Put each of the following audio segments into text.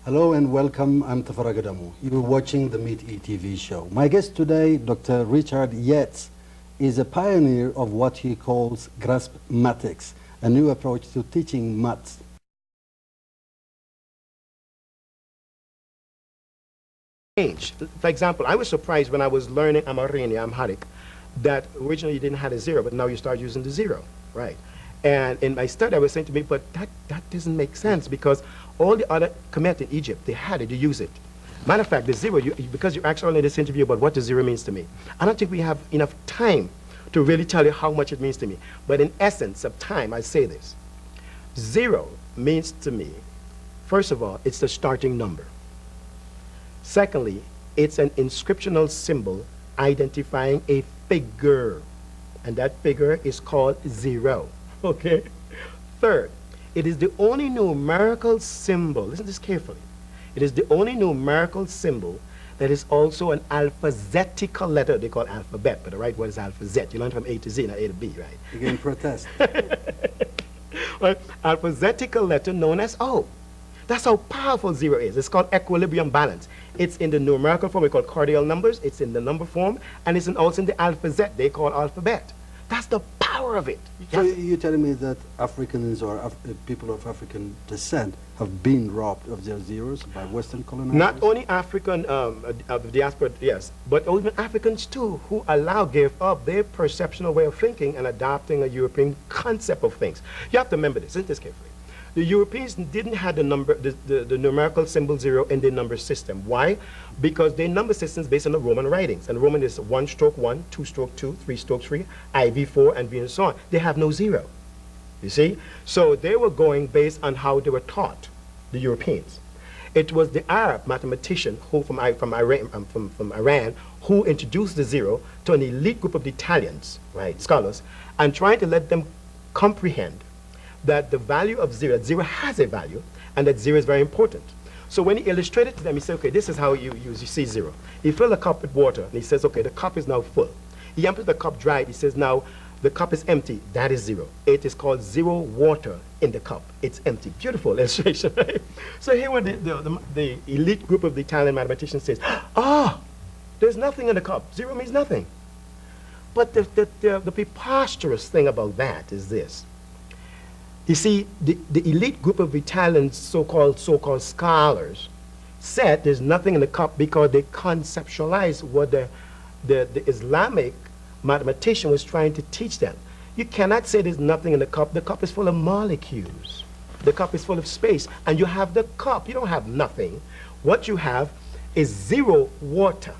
Hello and welcome. I'm Tafara Gadamu. You're watching the Meet ETV show. My guest today, Dr. Richard Yates, is a pioneer of what he calls Graspmatyx, a new approach to teaching maths. For example, I was surprised when I was learning Amharic that originally you didn't have a zero, but now you start using the zero, right? And in my study, I was saying to me, but that doesn't make sense because all the other Kemet in Egypt, they had it, they use it. Matter of fact, the zero, because you're actually in this interview about what the zero means to me, I don't think we have enough time to really tell you how much it means to me. But in essence of time, I say this. Zero means to me, first of all, it's the starting number. Secondly, it's an inscriptional symbol identifying a figure, and that figure is called zero. Okay. Third, it is the only numerical symbol, listen to this carefully, it is the only numerical symbol that is also an alphabetical letter. They call alphabet, but the right word is alphabet. You learn from A to Z, not A to B, right? You can protest. Well, alphabetical letter known as O. That's how powerful zero is. It's called equilibrium balance. It's in the numerical form we call cardinal numbers. It's in the number form, and it's also in the alphabet they call alphabet. That's the power of it. So you're telling me that Africans or people of African descent have been robbed of their zeros by Western colonizers? Not only African of the diaspora, yes, but even Africans too, who gave up their perceptional way of thinking and adopting a European concept of things. You have to remember this, listen to this carefully. The Europeans didn't have the numerical symbol zero in their number system. Why? Because their number system is based on the Roman writings. And Roman is 1 stroke 1, 2 stroke 2, 3 stroke 3, IV 4, and V and so on. They have no zero. You see? So they were going based on how they were taught, the Europeans. It was the Arab mathematician who from Iran who introduced the zero to an elite group of the Italians, right, scholars, and trying to let them comprehend that the value of zero, that zero has a value, and that zero is very important. So when he illustrated to them, he said, okay, this is how you see zero. He filled a cup with water, and he says, okay, the cup is now full. He emptied the cup dry, he says, now the cup is empty, that is zero. It is called zero water in the cup. It's empty. Beautiful illustration, right? So here when the elite group of the Italian mathematicians says, there's nothing in the cup. Zero means nothing. But the preposterous thing about that is this. You see, the elite group of Italian so-called scholars said there's nothing in the cup because they conceptualized what the Islamic mathematician was trying to teach them. You cannot say there's nothing in the cup. The cup is full of molecules. The cup is full of space. And you have the cup. You don't have nothing. What you have is zero water.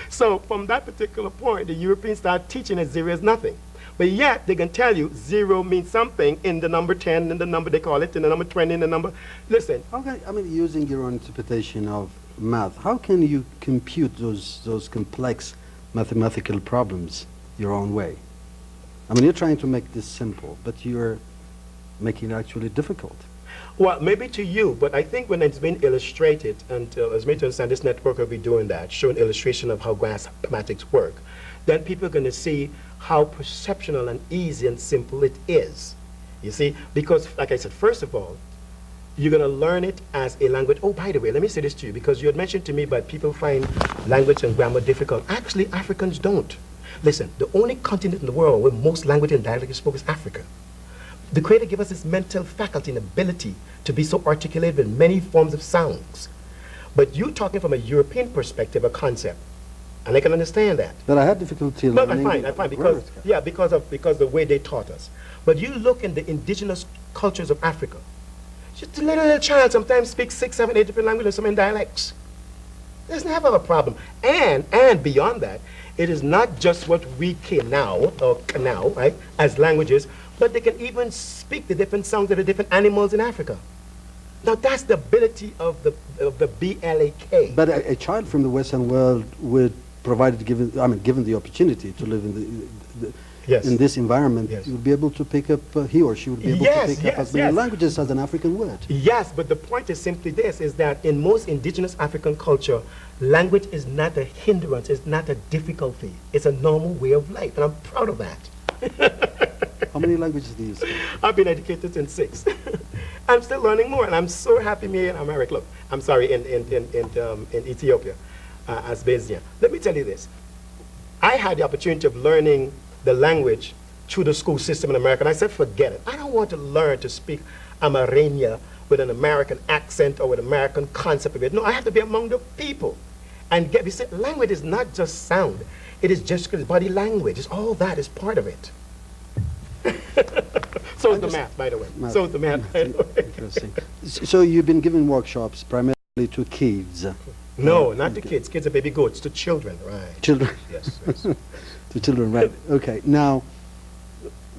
So from that particular point, the Europeans start teaching that zero is nothing. But yet, they can tell you zero means something in the number 10, in the number they call it, in the number 20, in the number... Listen. How can, I mean, using your own interpretation of math, how can you compute those complex mathematical problems your own way? I mean, you're trying to make this simple, but you're making it actually difficult. Well, maybe to you, but I think when it's been illustrated, and as made to understand, this network will be doing that, showing illustration of how Graspmatyx work, then people are going to see how perceptional and easy and simple it is. You see, because, like I said, first of all, you're going to learn it as a language. Oh, by the way, let me say this to you, because you had mentioned to me that people find language and grammar difficult. Actually, Africans don't. Listen, the only continent in the world where most language and dialect is spoken is Africa. The Creator gave us this mental faculty and ability to be so articulated with many forms of sounds. But you're talking from a European perspective, a concept. And I can understand that. But I had difficulty learning. I'm fine, because, yeah, because the way they taught us. But you look in the indigenous cultures of Africa, just a little child sometimes speaks 6, 7, 8 different languages, some in dialects. There's never a problem. And beyond that, it is not just what we can now, right, as languages, but they can even speak the different sounds of the different animals in Africa. Now that's the ability of the BLAK. But a child from the Western world would, provided given the opportunity to live in Yes. in this environment, Yes. you would be able to pick up, he or she would be able to pick up as many languages as an African word. Yes, but the point is simply this, is that in most indigenous African culture, language is not a hindrance, it's not a difficulty. It's a normal way of life, and I'm proud of that. How many languages do you speak? I've been educated in 6. I'm still learning more, and I'm so happy me in America. Look, I'm sorry, in Ethiopia, as Bezia. Let me tell you this. I had the opportunity of learning the language through the school system in America, and I said, forget it. I don't want to learn to speak Amarania with an American accent or with American concept of it. No, I have to be among the people. And you see, language is not just sound. It is just body language. It's all that is part of it. So is the math, by the way. So is the math, by the way. Interesting. So you've been giving workshops primarily to kids? No, not to kids. Kids are baby goats. To children, right. Children? Yes. To children, right. Okay. Now,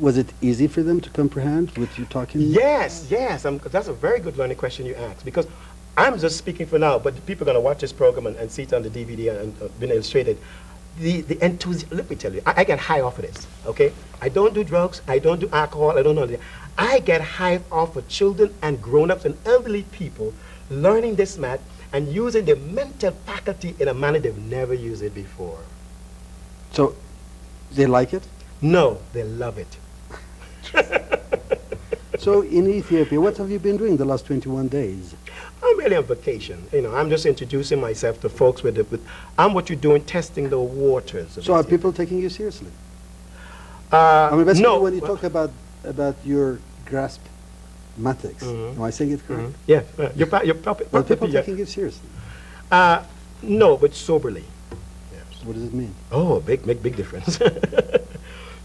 was it easy for them to comprehend what you're talking? Yes. That's a very good learning question you asked, because I'm just speaking for now, but people are going to watch this program and see it on the DVD and been illustrated. The enthusiasm, let me tell you, I get high off of this, okay? I don't do drugs, I don't do alcohol, I don't know that. I get high off of children and grown-ups and elderly people learning this math and using their mental faculty in a manner they've never used it before. So, they like it? No, they love it. So, in Ethiopia, what have you been doing the last 21 days? I'm really on vacation. You know, I'm just introducing myself to folks I'm what you're doing, testing the waters. So are people taking you seriously? I mean, basically, no. when you talk about your Graspmatyx, am I saying it correct? Yeah, you're probably Are people taking you seriously? no, but soberly. Yes. What does it mean? Oh, big difference.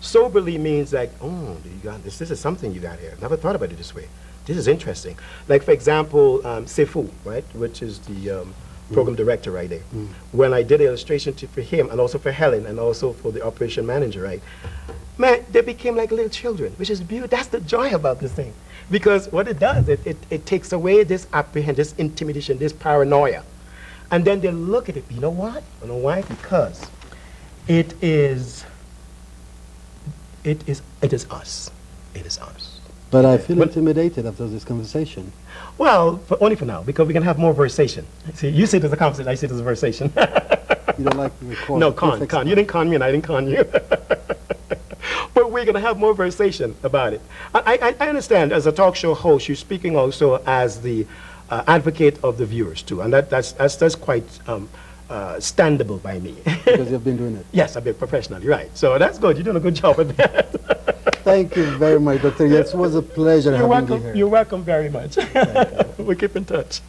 Soberly means like, oh, you got this. This is something you got here. Never thought about it this way. This is interesting. Like, for example, Sefu, right, which is the program director right there. When I did the illustration for him and also for Helen and also for the operation manager, right, man, they became like little children, which is beautiful. That's the joy about this thing. Because what it does, it takes away this apprehension, this intimidation, this paranoia. And then they look at it. You know what? You know why? Because it is us. It is us. But I feel intimidated after this conversation. Well, only for now, because we can have more conversation. See, you see it as a conversation, I see it as a conversation. You don't like the con? No, con. You didn't con me and I didn't con you. But we're going to have more conversation about it. I understand, as a talk show host, you're speaking also as the advocate of the viewers, too. And that's quite standable by me. Because you've been doing it. Yes, I've been professionally, right. So that's good. You're doing a good job with that. Thank you very much, Dr. Yates. It was a pleasure having you here. You're welcome very much. We keep in touch.